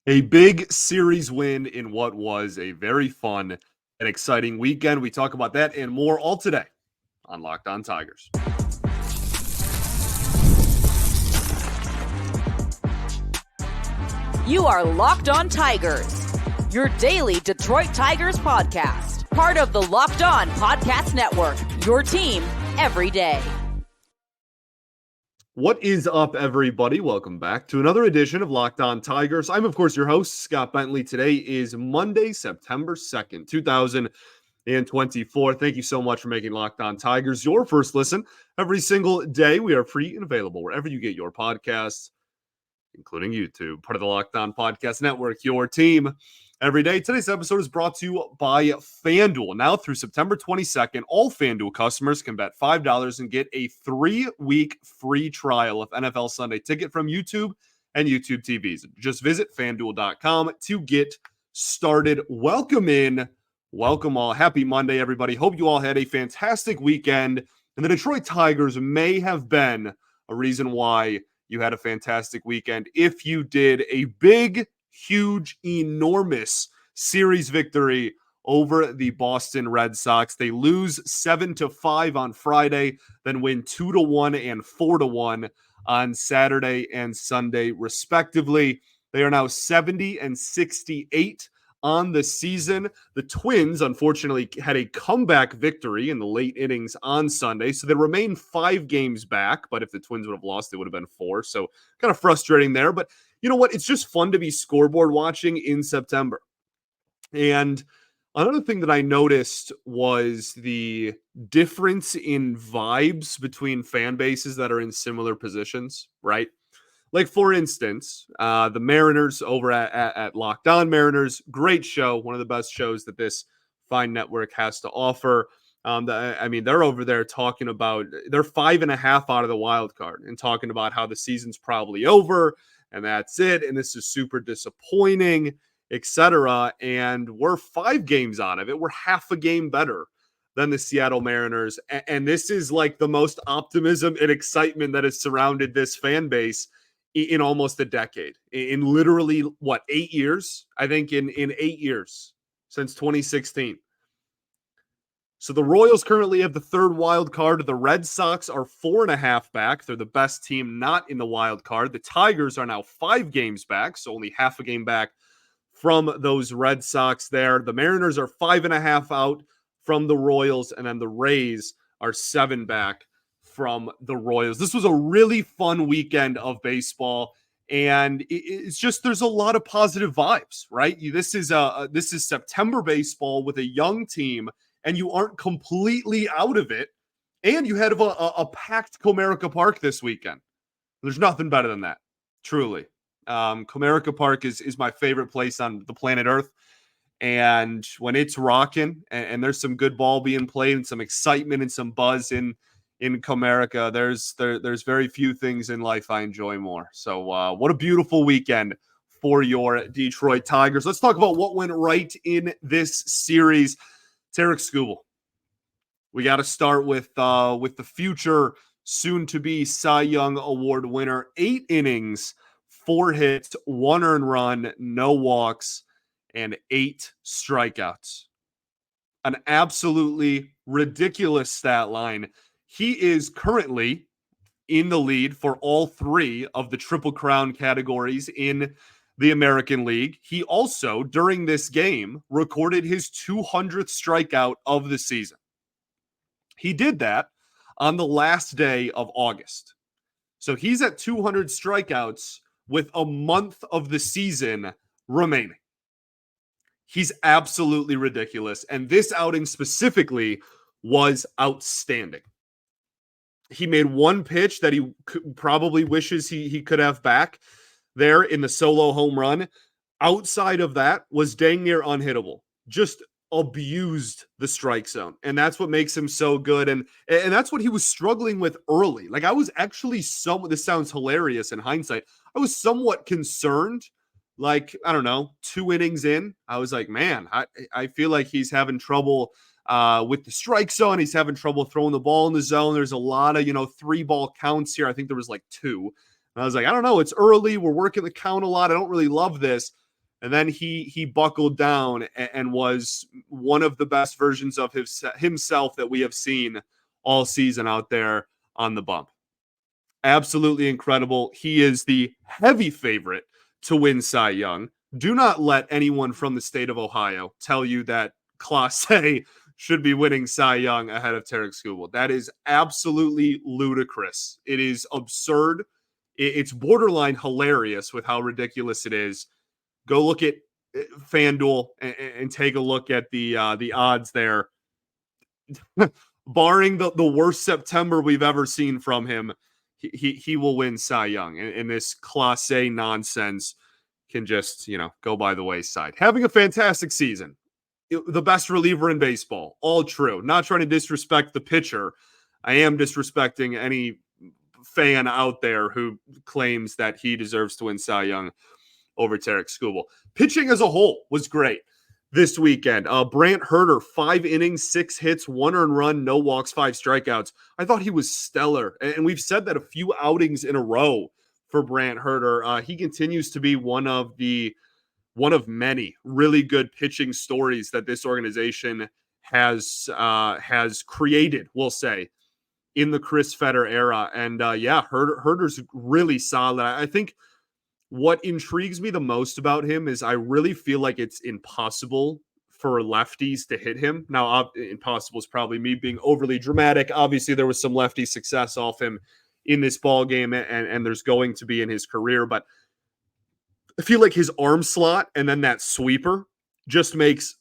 A big series win in what was a very fun and exciting weekend. We talk about that and more all today on Locked On Tigers. You are Locked On Tigers, your daily Detroit Tigers podcast. Part of the Locked On Podcast Network, your team every day. What is up, everybody? Welcome back to another edition of Locked On Tigers. I'm, of course, your host, Scott Bentley. Today is Monday, September 2nd, 2024. Thank you so much for making Locked On Tigers your first listen every single day. We are free and available wherever you get your podcasts, including YouTube, part of the Locked On Podcast Network, your team every day. Today's episode is brought to you by FanDuel. Now through September 22nd, all FanDuel customers can bet $5 and get a 3-week free trial of NFL Sunday Ticket from YouTube and YouTube TVs. Just visit FanDuel.com to get started. Welcome all. Happy Monday, everybody. Hope you all had a fantastic weekend. And the Detroit Tigers may have been a reason why you had a fantastic weekend. If you did, a big, huge, enormous series victory over the Boston Red Sox. They lose 7-5 on Friday, then win 2-1 and 4-1 on Saturday and Sunday, respectively. They are now 70-68 on the season. The Twins, unfortunately, had a comeback victory in the late innings on Sunday, so they remain 5 games back, but if the Twins would have lost, it would have been 4, so kind of frustrating there. But you know what? It's just fun to be scoreboard watching in September. And another thing that I noticed was the difference in vibes between fan bases that are in similar positions, right? Like, for instance, the Mariners over at Locked On Mariners, great show, one of the best shows that this fine network has to offer. They're over there talking about, they're 5.5 out of the wild card and talking about how the season's probably over and that's it, and this is super disappointing, etc. And we're 5 games out of it. We're half a game better than the Seattle Mariners. And this is like the most optimism and excitement that has surrounded this fan base in almost a decade. In literally, 8 years? I think in 8 years, since 2016. So the Royals currently have the 3rd wild card. The Red Sox are 4.5 back. They're the best team not in the wild card. The Tigers are now 5 games back, so only half a game back from those Red Sox there. The Mariners are 5.5 out from the Royals, and then the Rays are 7 back from the Royals. This was a really fun weekend of baseball, and it's just, there's a lot of positive vibes, right? This is September baseball with a young team, and you aren't completely out of it, and you had a packed Comerica Park this weekend. There's nothing better than that, truly. Comerica Park is my favorite place on the planet Earth, and when it's rocking and there's some good ball being played and some excitement and some buzz in Comerica, there's very few things in life I enjoy more. So what a beautiful weekend for your Detroit Tigers. Let's talk about what went right in this series. Tarik Skubal. We got to start with the future soon-to-be Cy Young Award winner. 8 innings, 4 hits, 1 earned run, no walks, and 8 strikeouts. An absolutely ridiculous stat line. He is currently in the lead for all 3 of the Triple Crown categories in the American League. He also, during this game, recorded his 200th strikeout of the season. He did that on the last day of August. So he's at 200 strikeouts with a month of the season remaining. He's absolutely ridiculous. And this outing specifically was outstanding. He made one pitch that he probably wishes he could have back there in the solo home run. Outside of that, was dang near unhittable. Just abused the strike zone. And that's what makes him so good. And that's what he was struggling with early. Like, I was actually this sounds hilarious in hindsight, I was somewhat concerned. Like, I don't know, 2 innings in, I was like, man, I feel like he's having trouble with the strike zone. He's having trouble throwing the ball in the zone. There's a lot of, 3-ball counts here. I think there was like 2. And I was like, I don't know. It's early. We're working the count a lot. I don't really love this. And then he buckled down and was one of the best versions of himself that we have seen all season out there on the bump. Absolutely incredible. He is the heavy favorite to win Cy Young. Do not let anyone from the state of Ohio tell you that Class A should be winning Cy Young ahead of Tarik Skubal. That is absolutely ludicrous. It is absurd. It's borderline hilarious with how ridiculous it is. Go look at FanDuel and take a look at the odds there. Barring the worst September we've ever seen from him, he will win Cy Young. And this Class A nonsense can just, go by the wayside. Having a fantastic season. The best reliever in baseball. All true. Not trying to disrespect the pitcher. I am disrespecting any fan out there who claims that he deserves to win Cy Young over Tarik Skubal. Pitching as a whole was great this weekend. Brant Herter, 5 innings, 6 hits, 1 earned run, no walks, 5 strikeouts. I thought he was stellar. And we've said that a few outings in a row for Brant Herter. He continues to be one of many really good pitching stories that this organization has created, we'll say, in the Chris Fetter era. And Herter's really solid. I think what intrigues me the most about him is I really feel like it's impossible for lefties to hit him. Now, impossible is probably me being overly dramatic. Obviously, there was some lefty success off him in this ball game, and there's going to be in his career. But I feel like his arm slot and then that sweeper just makes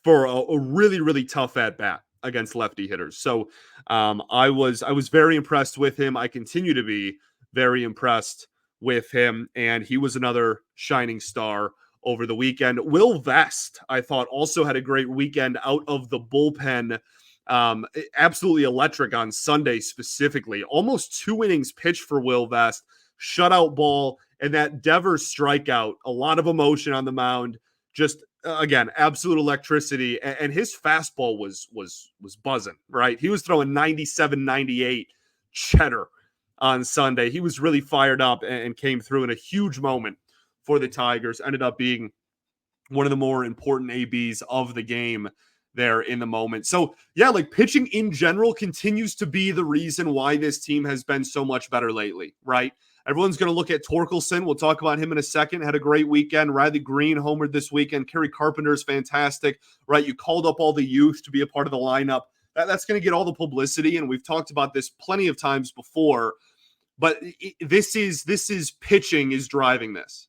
for a really, really tough at bat against lefty hitters. So I was very impressed with him. I continue to be very impressed with him, and he was another shining star over the weekend. Will Vest, I thought, also had a great weekend out of the bullpen. Absolutely electric on Sunday specifically. Almost 2 innings pitched for Will Vest, shutout ball, and that Devers strikeout. A lot of emotion on the mound. Just again, absolute electricity, and his fastball was buzzing. Right, he was throwing 97, 98 cheddar on Sunday. He was really fired up and came through in a huge moment for the Tigers. Ended up being one of the more important ABs of the game there in the moment. So yeah, like pitching in general continues to be the reason why this team has been so much better lately, right? Everyone's going to look at Torkelson. We'll talk about him in a second. Had a great weekend. Riley Greene homered this weekend. Kerry Carpenter's fantastic, right? You called up all the youth to be a part of the lineup. That's going to get all the publicity, and we've talked about this plenty of times before. But this is pitching is driving this.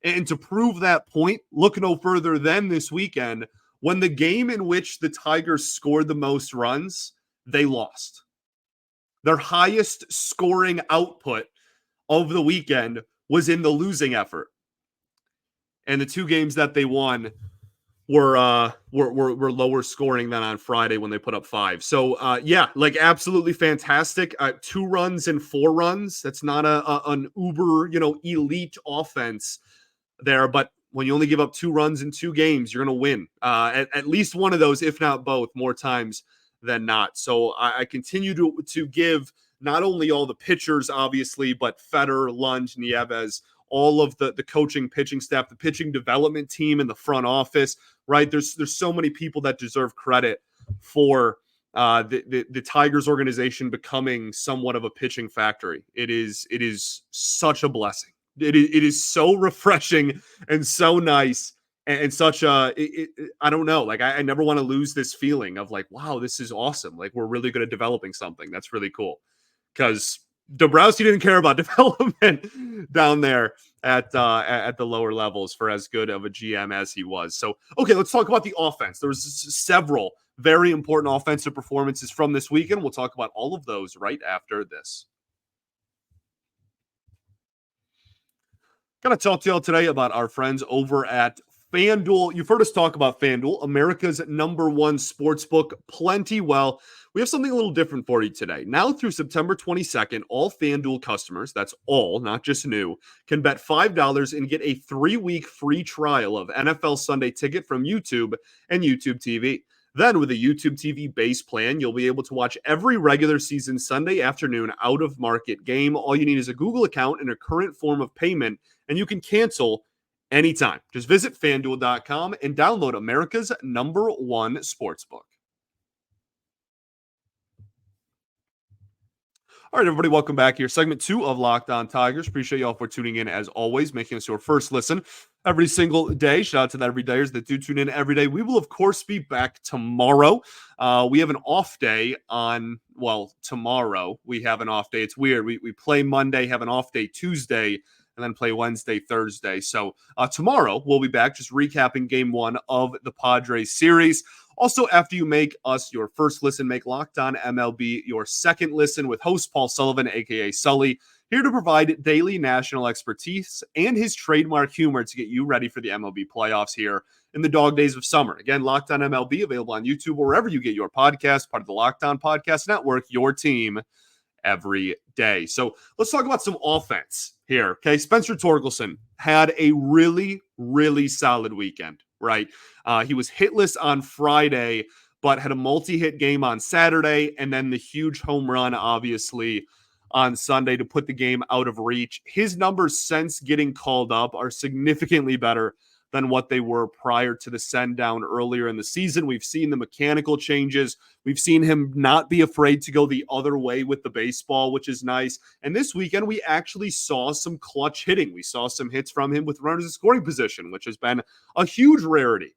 And to prove that point, look no further than this weekend when the game in which the Tigers scored the most runs, they lost. Their highest scoring output of the weekend was in the losing effort. And the 2 games that they won were lower scoring than on Friday when they put up 5. So like absolutely fantastic. 2 runs and 4 runs. That's not an uber elite offense there, but when you only give up 2 runs in 2 games, you're going to win at least one of those, if not both, more times than not. So I continue to give not only all the pitchers, obviously, but Fetter, Lunge, Nieves, all of the coaching, pitching staff, the pitching development team in the front office, right? There's so many people that deserve credit for the Tigers organization becoming somewhat of a pitching factory. It is such a blessing. It is so refreshing and so nice and such a, I don't know, like I never want to lose this feeling of like, wow, this is awesome. Like we're really good at developing something. That's really cool. Because Dombrowski didn't care about development down there at the lower levels for as good of a GM as he was. So, okay, let's talk about the offense. There was several very important offensive performances from this weekend. We'll talk about all of those right after this. Got to talk to y'all today about our friends over at FanDuel. You've heard us talk about FanDuel, America's #1 sportsbook, plenty well. We have something a little different for you today. Now through September 22nd, all FanDuel customers, that's all, not just new, can bet $5 and get a 3-week free trial of NFL Sunday Ticket from YouTube and YouTube TV. Then with a YouTube TV base plan, you'll be able to watch every regular season Sunday afternoon out-of-market game. All you need is a Google account and a current form of payment, and you can cancel anytime. Just visit FanDuel.com and download America's #1 sportsbook. All right, everybody, welcome back here. Segment 2 of Locked On Tigers. Appreciate y'all for tuning in, as always, making us your first listen every single day. Shout out to the everydayers that do tune in every day. We will, of course, be back tomorrow. We have an off day tomorrow. We have an off day. It's weird. We play Monday, have an off day Tuesday, and then play Wednesday, Thursday. So tomorrow, we'll be back just recapping game 1 of the Padres series. Also, after you make us your first listen, make Locked On MLB your second listen with host Paul Sullivan, a.k.a. Sully, here to provide daily national expertise and his trademark humor to get you ready for the MLB playoffs here in the dog days of summer. Again, Locked On MLB, available on YouTube, wherever you get your podcast, part of the Locked On Podcast Network, your team every day. So let's talk about some offense here, okay? Spencer Torkelson had a really, really solid weekend, right? He was hitless on Friday, but had a multi-hit game on Saturday, and then the huge home run, obviously, on Sunday to put the game out of reach. His numbers since getting called up are significantly better than what they were prior to the send down earlier in the season. We've seen the mechanical changes. We've seen him not be afraid to go the other way with the baseball, which is nice. And this weekend, we actually saw some clutch hitting. We saw some hits from him with runners in scoring position, which has been a huge rarity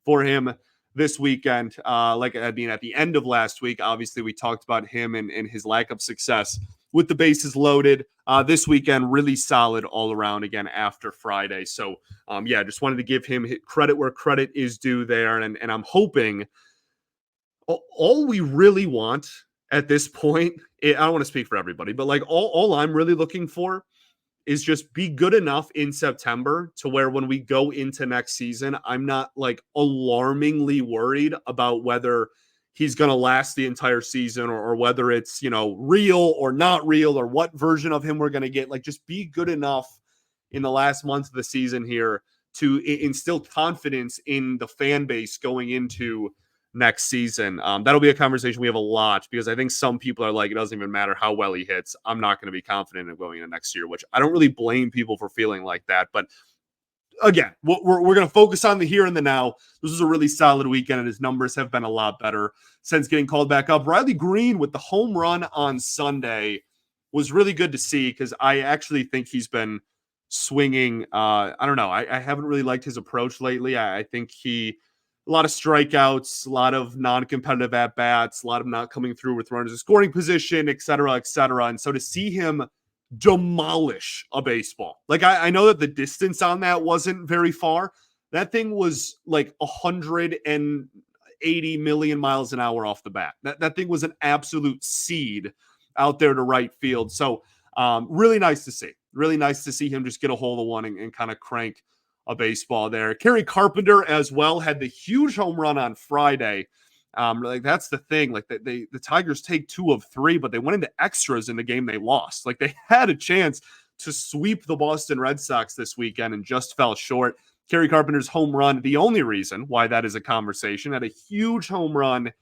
for him this weekend. At the end of last week, obviously, we talked about him and his lack of success with the bases loaded. This weekend, really solid all around again after Friday. So, just wanted to give him credit where credit is due there. And I'm hoping all we really want at this point, I don't want to speak for everybody, but like all I'm really looking for is just be good enough in September to where when we go into next season, I'm not like alarmingly worried about whether he's going to last the entire season or whether it's, real or not real or what version of him we're going to get. Like, just be good enough in the last month of the season here to instill confidence in the fan base going into next season. That'll be a conversation we have a lot, because I think some people are like, it doesn't even matter how well he hits. I'm not going to be confident in going into next year, which I don't really blame people for feeling like that. But again, we're going to focus on the here and the now. This was a really solid weekend, and his numbers have been a lot better since getting called back up. Riley Greene with the home run on Sunday was really good to see, because I actually think he's been swinging. I don't know. I haven't really liked his approach lately. I think a lot of strikeouts, a lot of non-competitive at-bats, a lot of not coming through with runners in scoring position, et cetera, et cetera. And so to see him demolish a baseball, like I know that the distance on that wasn't very far. That thing was like 180 million miles an hour off the bat. That thing was an absolute seed out there to right field. So really nice to see. Really nice to see him just get a hold of one and kind of crank a baseball there. Kerry Carpenter as well had the huge home run on Friday. That's the thing. Like the Tigers take 2 of 3, but they went into extras in the game they lost. Like, they had a chance to sweep the Boston Red Sox this weekend and just fell short. Kerry Carpenter's home run, the only reason why that is a conversation, had a huge home run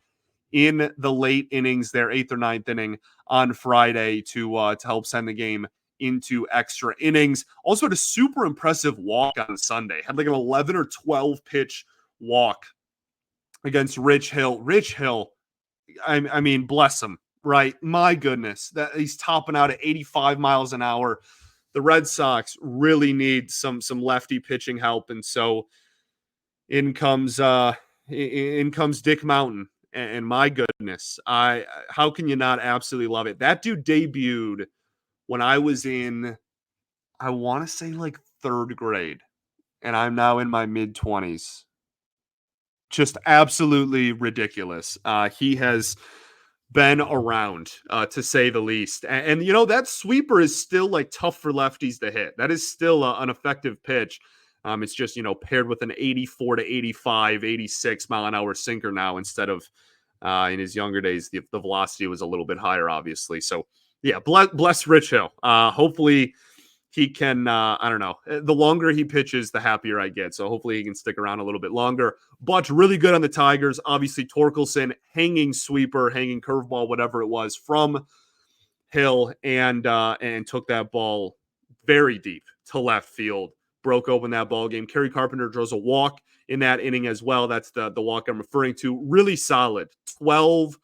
in the late innings, their 8th or 9th inning on Friday to help send the game into extra innings. Also had a super impressive walk on Sunday. Had like an 11 or 12 pitch walk against Rich Hill. Rich Hill, I mean, bless him, right? My goodness, that he's topping out at 85 miles an hour. The Red Sox really need some lefty pitching help, and so in comes Dick Mountain, and my goodness, how can you not absolutely love it? That dude debuted when I was in, I want to say like 3rd grade, and I'm now in my mid-20s. Just absolutely ridiculous. He has been around, to say the least. And that sweeper is still like tough for lefties to hit. That is still an effective pitch. It's just, paired with an 84 to 85, 86 mile an hour sinker now, instead of in his younger days, the velocity was a little bit higher, obviously. So, yeah, bless Rich Hill. Hopefully he can, I don't know, the longer he pitches, the happier I get. So hopefully he can stick around a little bit longer. But really good on the Tigers. Obviously, Torkelson, hanging sweeper, hanging curveball, whatever it was, from Hill, and took that ball very deep to left field broke open that ball game. Kerry Carpenter draws a walk in that inning as well. That's the walk I'm referring to. Really solid. 12,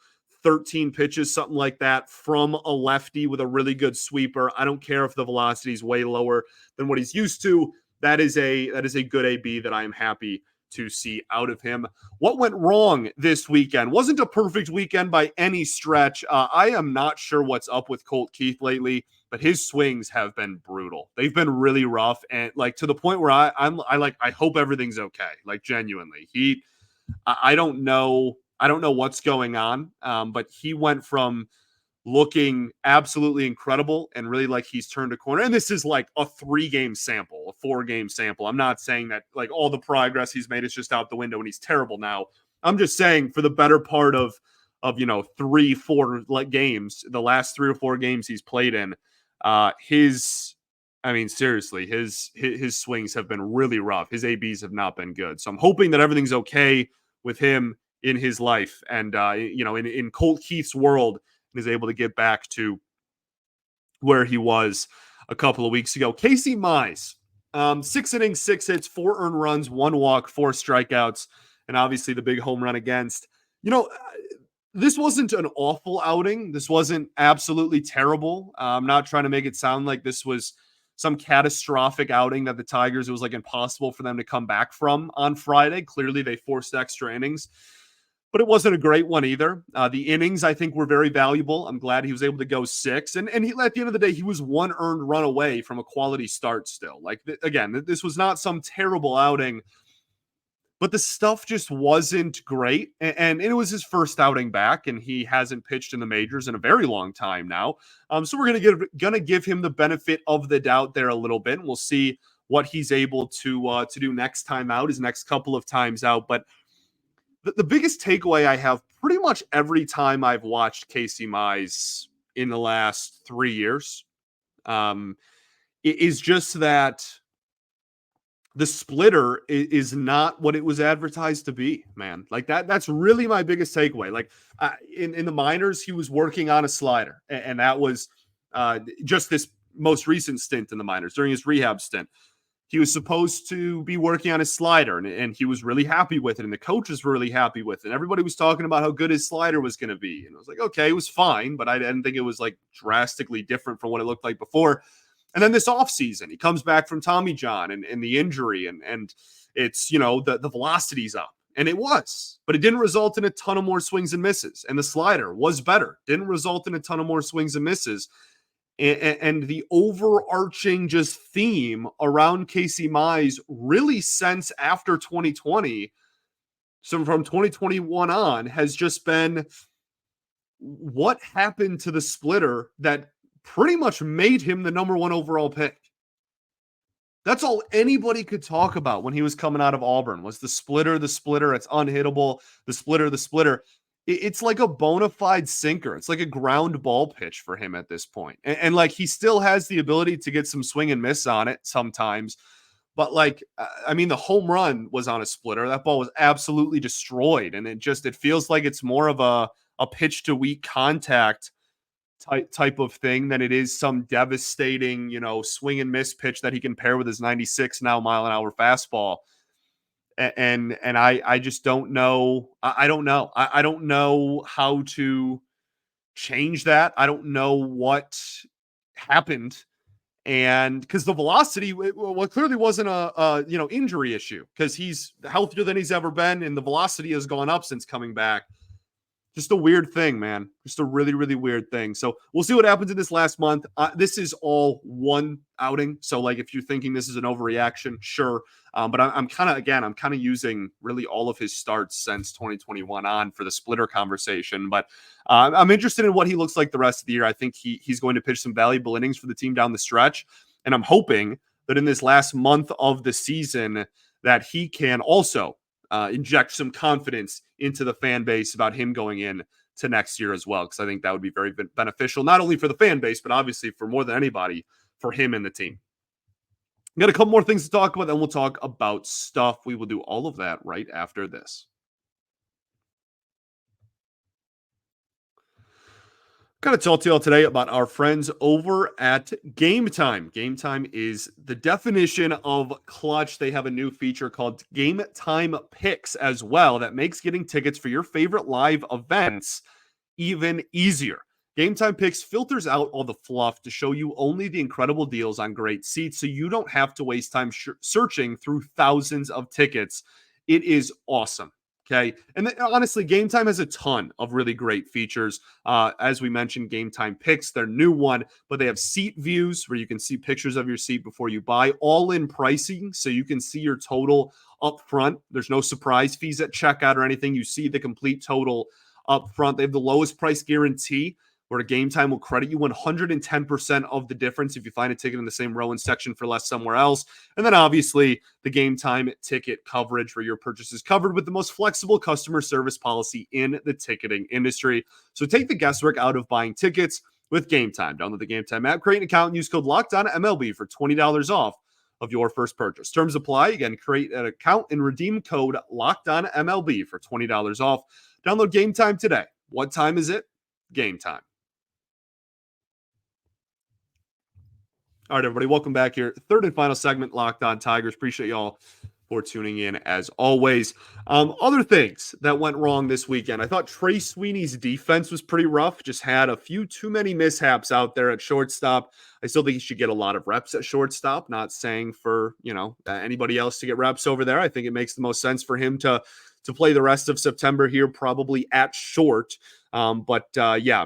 13 pitches, something like that, from a lefty with a really good sweeper. I don't care if the velocity is way lower than what he's used to. That is a good AB that I am happy to see out of him. What went wrong this weekend? Wasn't a perfect weekend by any stretch. I am not sure what's up with Colt Keith lately, but his swings have been brutal. They've been really rough, and like to the point where I hope everything's okay. Like genuinely, I don't know what's going on, but he went from looking absolutely incredible and really like he's turned a corner. And this is like a 3-game sample, a 4-game sample. I'm not saying that like all the progress he's made is just out the window and he's terrible now. I'm just saying for the better part of 3-4 games, the last 3 or 4 games he's played in, seriously, his swings have been really rough. His ABs have not been good. So I'm hoping that everything's okay with him in his life and in Colt Keith's world, and is able to get back to where he was a couple of weeks ago. Casey Mize, 6 innings, 6 hits, 4 earned runs, 1 walk, 4 strikeouts, and obviously the big home run against. This wasn't an awful outing. This wasn't absolutely terrible. I'm not trying to make it sound like this was some catastrophic outing that the Tigers, it was like impossible for them to come back from on Friday. Clearly they forced extra innings, but it wasn't a great one either. The innings, I think, were very valuable. I'm glad he was able to go 6. And he, at the end of the day, he was 1 earned run away from a quality start still. Like, again, this was not some terrible outing, but the stuff just wasn't great. And it was his first outing back, and he hasn't pitched in the majors in a very long time now. So we're gonna give him the benefit of the doubt there a little bit. And we'll see what he's able to do next time out, his next couple of times out. But the biggest takeaway I have pretty much every time I've watched Casey Mize in the last 3 years is just that the splitter is not what it was advertised to be, man. Like that's really my biggest takeaway. Like in the minors, he was working on a slider, and that was just this most recent stint in the minors during his rehab stint. He was supposed to be working on his slider, and he was really happy with it, and the coaches were really happy with it. And everybody was talking about how good his slider was going to be. And I was like, okay, it was fine, but I didn't think it was like drastically different from what it looked like before. And then this offseason, he comes back from Tommy John and the injury, and it's, the velocity's up. And it was, but it didn't result in a ton of more swings and misses. And the slider was better. Didn't result in a ton of more swings and misses. And the overarching just theme around Casey Mize really since after 2020, so from 2021 on, has just been what happened to the splitter that pretty much made him the number 1 overall pick. That's all anybody could talk about when he was coming out of Auburn was the splitter, it's unhittable, the splitter. It's like a bona fide sinker. It's like a ground ball pitch for him at this point. And like he still has the ability to get some swing and miss on it sometimes. But the home run was on a splitter. That ball was absolutely destroyed. And it feels like it's more of a pitch to weak contact type of thing than it is some devastating, swing and miss pitch that he can pair with his 96 now mile an hour fastball. And I just don't know. I don't know. I don't know how to change that. I don't know what happened. And because the velocity, clearly wasn't a injury issue, because he's healthier than he's ever been, and the velocity has gone up since coming back. Just a weird thing, man. Just a really, really weird thing. So we'll see what happens in this last month. This is all one outing. So if you're thinking this is an overreaction, sure. But I'm kind of using really all of his starts since 2021 on for the splitter conversation. But I'm interested in what he looks like the rest of the year. I think he's going to pitch some valuable innings for the team down the stretch. And I'm hoping that in this last month of the season that he can also inject some confidence into the fan base about him going in to next year as well, because I think that would be very beneficial, not only for the fan base, but obviously for more than anybody, for him and the team. Got a couple more things to talk about, then we'll talk about stuff. We will do all of that right after this. Got to talk to y'all today about our friends over at Game Time. Game Time is the definition of clutch. They have a new feature called Game Time Picks as well that makes getting tickets for your favorite live events even easier. Game Time Picks filters out all the fluff to show you only the incredible deals on great seats so you don't have to waste time searching through thousands of tickets. It is awesome. Okay. And honestly, Game Time has a ton of really great features. As we mentioned, Game Time Picks, their new one, but they have seat views where you can see pictures of your seat before you buy, all in pricing. So you can see your total up front. There's no surprise fees at checkout or anything. You see the complete total up front. They have the lowest price guarantee where Game Time will credit you 110% of the difference if you find a ticket in the same row and section for less somewhere else. And then obviously the Game Time ticket coverage where your purchase is covered with the most flexible customer service policy in the ticketing industry. So take the guesswork out of buying tickets with Game Time. Download the Game Time app, create an account, and use code LOCKEDONMLB for $20 off of your first purchase. Terms apply. Again, create an account and redeem code LOCKEDONMLB for $20 off. Download Game Time today. What time is it? Game Time. All right, everybody, welcome back here. Third and final segment, Locked On Tigers. Appreciate y'all for tuning in as always. Other things that went wrong this weekend. I thought Trey Sweeney's defense was pretty rough. Just had a few too many mishaps out there at shortstop. I still think he should get a lot of reps at shortstop. Not saying for, anybody else to get reps over there. I think it makes the most sense for him to play the rest of September here, probably at short. But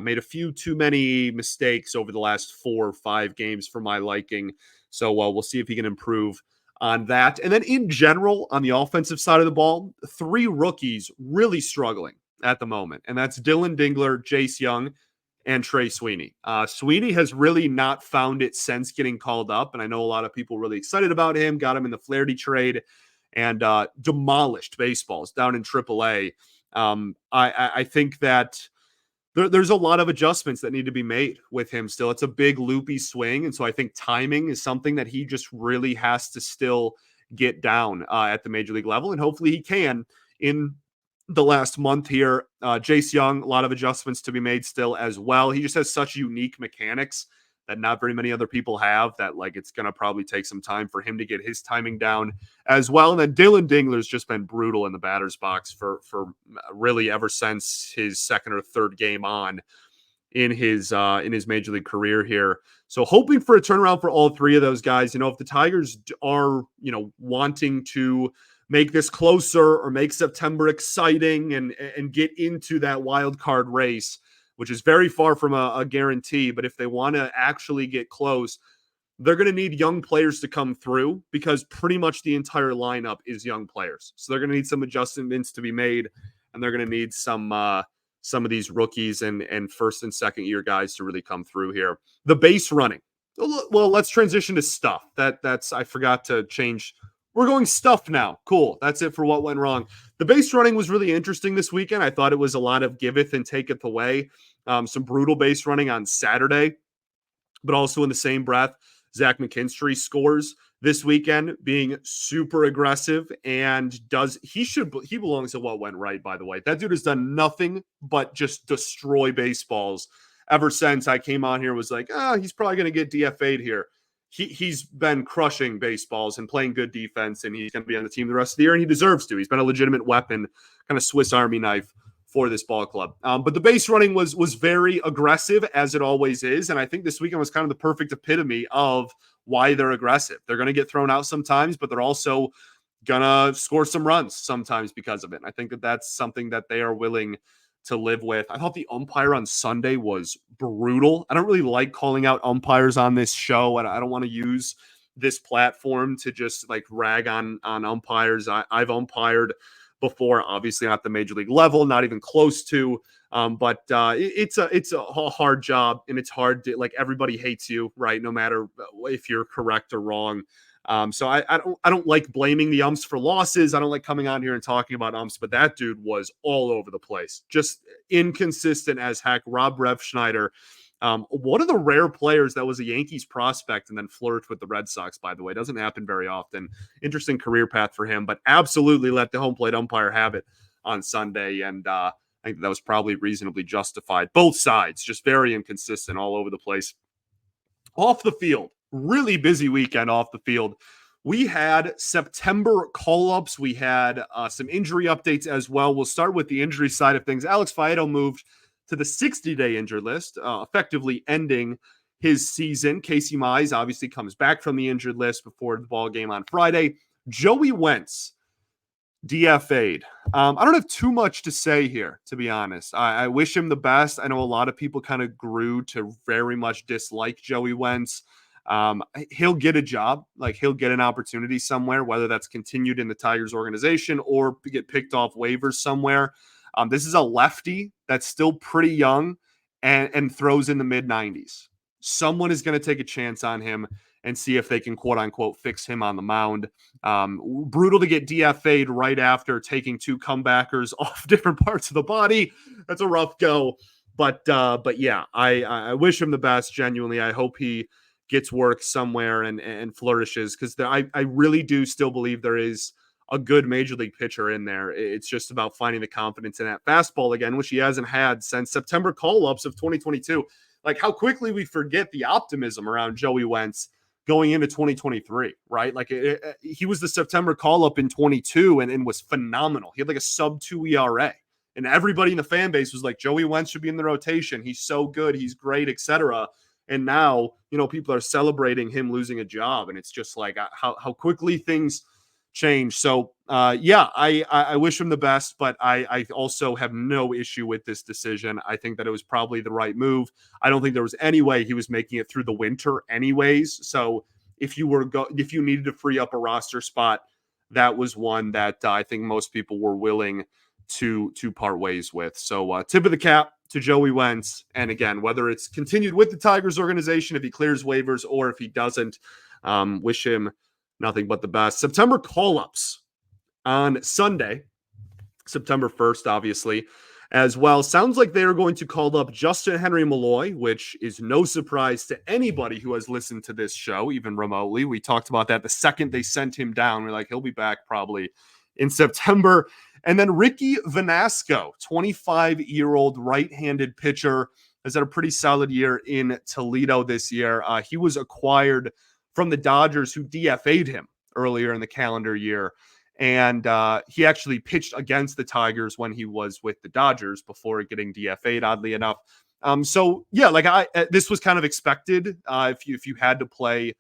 made a few too many mistakes over the last 4 or 5 games for my liking. So we'll see if he can improve on that. And then in general, on the offensive side of the ball, 3 rookies really struggling at the moment. And that's Dylan Dingler, Jace Young, and Trey Sweeney. Sweeney has really not found it since getting called up. And I know a lot of people really excited about him, got him in the Flaherty trade, and demolished baseballs down in AAA. I think that there's a lot of adjustments that need to be made with him still. It's a big loopy swing. And so I think timing is something that he just really has to still get down at the major league level. And hopefully he can in the last month here. Jace Young, a lot of adjustments to be made still as well. He just has such unique mechanics that not very many other people have, that it's going to probably take some time for him to get his timing down as well. And then Dylan Dingler's just been brutal in the batter's box for really ever since his second or third game on in his major league career here. So hoping for a turnaround for all 3 of those guys. If the Tigers are, wanting to make this closer or make September exciting and get into that wild card race, which is very far from a guarantee. But if they want to actually get close, they're going to need young players to come through, because pretty much the entire lineup is young players. So they're going to need some adjustments to be made, and they're going to need some of these rookies and first and second year guys to really come through here. The base running. Well, let's transition to stuff. That's I forgot to change. We're going stuff now. Cool. That's it for what went wrong. The base running was really interesting this weekend. I thought it was a lot of giveth and taketh away. Some brutal base running on Saturday, but also in the same breath, Zach McKinstry scores this weekend, being super aggressive, and he belongs to what went right, by the way. That dude has done nothing but just destroy baseballs ever since I came on here. Was like, he's probably going to get DFA'd here. He's been crushing baseballs and playing good defense, and he's going to be on the team the rest of the year, and he deserves to. He's been a legitimate weapon, kind of Swiss Army knife for this ball club. But the base running was very aggressive, as it always is, and I think this weekend was kind of the perfect epitome of why they're aggressive. They're going to get thrown out sometimes, but they're also going to score some runs sometimes because of it. And I think that that's something that they are willing to live with. I thought the umpire on Sunday was brutal. I don't really like calling out umpires on this show, and I don't want to use this platform to just rag on umpires. I've umpired before, obviously not the major league level, not even close to. But it's a hard job, and it's hard to everybody hates you, right? No matter if you're correct or wrong. So I don't like blaming the umps for losses. I don't like coming on here and talking about umps, but that dude was all over the place, just inconsistent as heck. Rob Refschneider, one of the rare players that was a Yankees prospect and then flirted with the Red Sox, by the way. Doesn't happen very often. Interesting career path for him, but absolutely let the home plate umpire have it on Sunday. And I think that was probably reasonably justified. Both sides, just very inconsistent all over the place. Off the field, really busy weekend off the field. We had September call-ups. We had some injury updates as well. We'll start with the injury side of things. Alex Faedo moved to the 60-day injured list, effectively ending his season. Casey Mize obviously comes back from the injured list before the ball game on Friday. Joey Wentz DFA'd. I don't have too much to say here, to be honest. I wish him the best. I know a lot of people kind of grew to very much dislike Joey Wentz. He'll get a job, like he'll get an opportunity somewhere, whether that's continued in the Tigers organization or get picked off waivers somewhere. This is a lefty that's still pretty young and throws in the mid 90s. Someone is going to take a chance on him and see if they can quote unquote fix him on the mound. Brutal to get DFA'd right after taking 2 comebackers off different parts of the body. That's a rough go. But yeah, I wish him the best. Genuinely, I hope he gets work somewhere and flourishes, because I really do still believe there is a good major league pitcher in there. It's just about finding the confidence in that fastball again, which he hasn't had since September call-ups of 2022. Like how quickly we forget the optimism around Joey Wentz going into 2023, right? Like he was the September call-up in 22 and was phenomenal. He had like a sub-2 ERA. And everybody in the fan base was like, Joey Wentz should be in the rotation. He's so good. He's great, etc. And now, people are celebrating him losing a job. And it's just like how quickly things change. So, yeah, I wish him the best, but I also have no issue with this decision. I think that it was probably the right move. I don't think there was any way he was making it through the winter anyways. So if you needed to free up a roster spot, that was one that I think most people were willing to part ways with. So tip of the cap to Joey Wentz. And again, whether it's continued with the Tigers organization, if he clears waivers or if he doesn't, wish him nothing but the best. September call-ups on Sunday, September 1st, obviously, as well. Sounds like they are going to call up Justin Henry Malloy, which is no surprise to anybody who has listened to this show, even remotely. We talked about that the second they sent him down. We're like, he'll be back probably in September. And then Ricky Vanasco, 25-year-old right-handed pitcher, has had a pretty solid year in Toledo this year. He was acquired from the Dodgers, who DFA'd him earlier in the calendar year. And he actually pitched against the Tigers when he was with the Dodgers before getting DFA'd, oddly enough. So yeah, like this was kind of expected. If you had to play,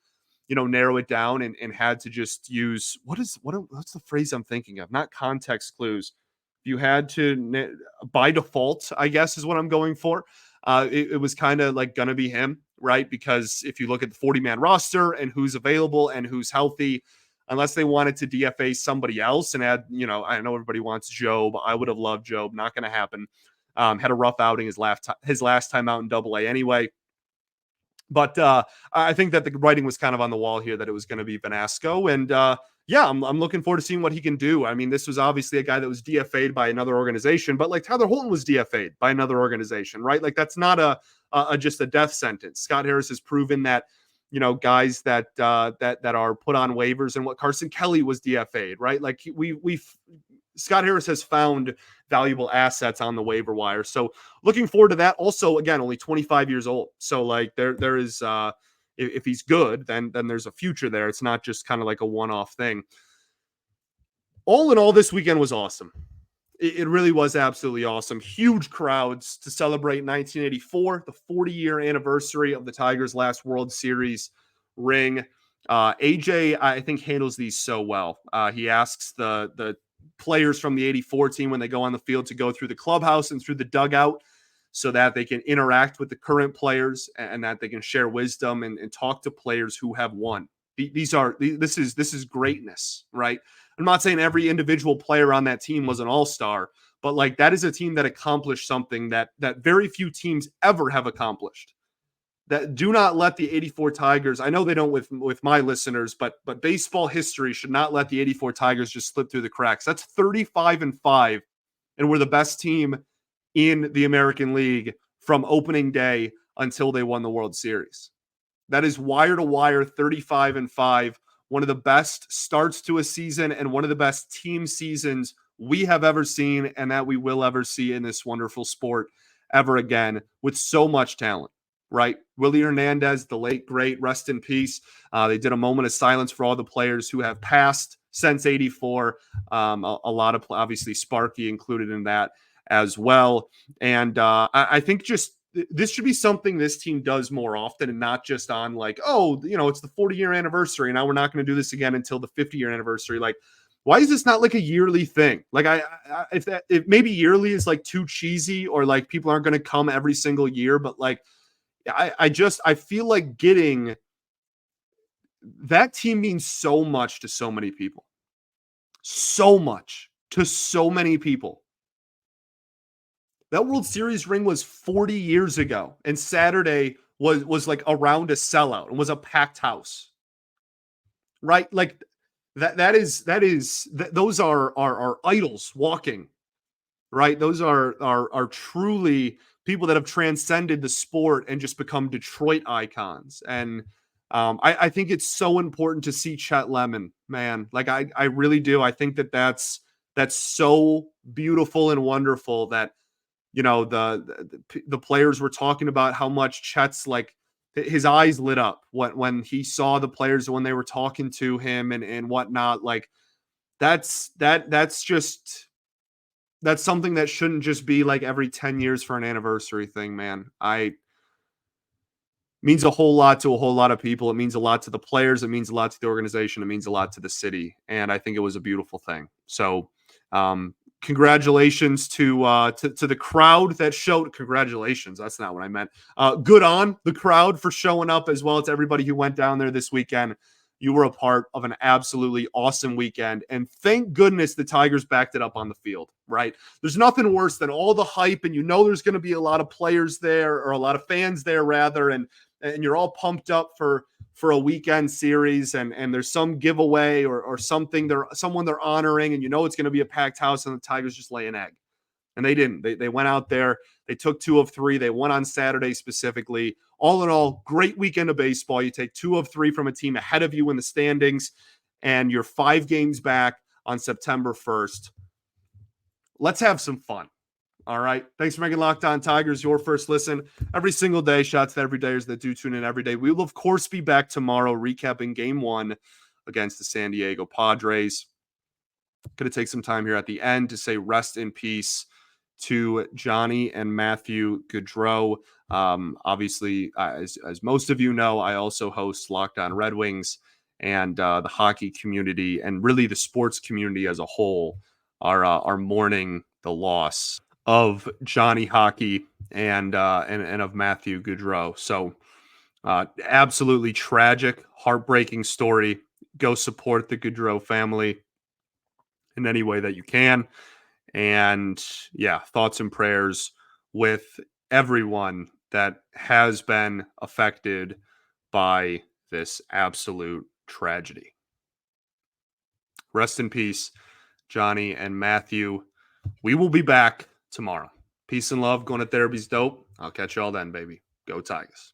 narrow it down and had to just use what's the phrase I'm thinking of? Not context clues. If you had to by default, I guess is what I'm going for. It was kind of like going to be him, right? Because if you look at the 40-man roster and who's available and who's healthy, unless they wanted to DFA somebody else and add, I know everybody wants Job. I would have loved Job. Not going to happen. Had a rough outing his last time out in Double-A anyway. But I think that the writing was kind of on the wall here that it was going to be Vanasco. And yeah, I'm looking forward to seeing what he can do. I mean, this was obviously a guy that was DFA'd by another organization, but like Tyler Holton was DFA'd by another organization, right? Like that's not just a death sentence. Scott Harris has proven that, guys that are put on waivers, and what Carson Kelly was DFA'd, right? Like Scott Harris has found valuable assets on the waiver wire. So looking forward to that. Also, again, only 25 years old. So like there is, if he's good, then there's a future there. It's not just kind of like a one-off thing. All in all, this weekend was awesome. It really was absolutely awesome. Huge crowds to celebrate 1984, the 40-year anniversary of the Tigers' last World Series ring. AJ, I think, handles these so well. He asks the players from the 84 team when they go on the field to go through the clubhouse and through the dugout so that they can interact with the current players and that they can share wisdom and talk to players who have won. This is greatness, right? I'm not saying every individual player on that team was an all-star, but like that is a team that accomplished something that very few teams ever have accomplished. That do not let the 84 Tigers, I know they don't with my listeners, but baseball history should not let the 84 Tigers just slip through the cracks. That's 35-5, and we're the best team in the American League from opening day until they won the World Series. That is wire to wire 35-5, one of the best starts to a season and one of the best team seasons we have ever seen and that we will ever see in this wonderful sport ever again, with so much talent, right? Willie Hernandez, the late great, rest in peace. They did a moment of silence for all the players who have passed since 84. A lot of, obviously, Sparky included in that as well. And I think just this should be something this team does more often, and not just on like, oh, it's the 40-year anniversary. Now we're not going to do this again until the 50-year anniversary. Like, why is this not like a yearly thing? Like, if maybe yearly is like too cheesy, or like people aren't going to come every single year, but like, I feel like getting that team means so much to so many people, so much to so many people. That World Series ring was 40 years ago, and Saturday was like around a sellout and was a packed house, right? Like those are idols walking, right? Those are truly people that have transcended the sport and just become Detroit icons. And I think it's so important to see Chet Lemon, man. Like I really do. I think that's so beautiful and wonderful that the players were talking about how much Chet's like his eyes lit up when he saw the players when they were talking to him and whatnot. Like that's something that shouldn't just be like every 10 years for an anniversary thing, man. Means a whole lot to a whole lot of people. It means a lot to the players. It means a lot to the organization. It means a lot to the city. And I think it was a beautiful thing. So, congratulations to the crowd that showed. Congratulations. That's not what I meant. Good on the crowd for showing up, as well as everybody who went down there this weekend. You were a part of an absolutely awesome weekend. And thank goodness the Tigers backed it up on the field, right? There's nothing worse than all the hype, and there's going to be a lot of players there, or a lot of fans there rather, and you're all pumped up for a weekend series, and there's some giveaway or something, someone they're honoring, and it's going to be a packed house, and the Tigers just lay an egg. And they didn't. They went out there. They took 2 of 3. They won on Saturday specifically. All in all, great weekend of baseball. You take 2 of 3 from a team ahead of you in the standings, and you're 5 games back on September 1st. Let's have some fun. All right. Thanks for making Locked On Tigers your first listen every single day. Shout out to the everydayers that do tune in every day. We will, of course, be back tomorrow recapping Game 1 against the San Diego Padres. Going to take some time here at the end to say rest in peace to Johnny and Matthew Gaudreau. Obviously, as most of you know, I also host Locked On Red Wings, and the hockey community and really the sports community as a whole are mourning the loss of Johnny Hockey and of Matthew Gaudreau. So absolutely tragic, heartbreaking story. Go support the Gaudreau family in any way that you can. And yeah, thoughts and prayers with everyone that has been affected by this absolute tragedy. Rest in peace, Johnny and Matthew. We will be back tomorrow. Peace and love. Going to therapy's dope. I'll catch you all then, baby. Go Tigers.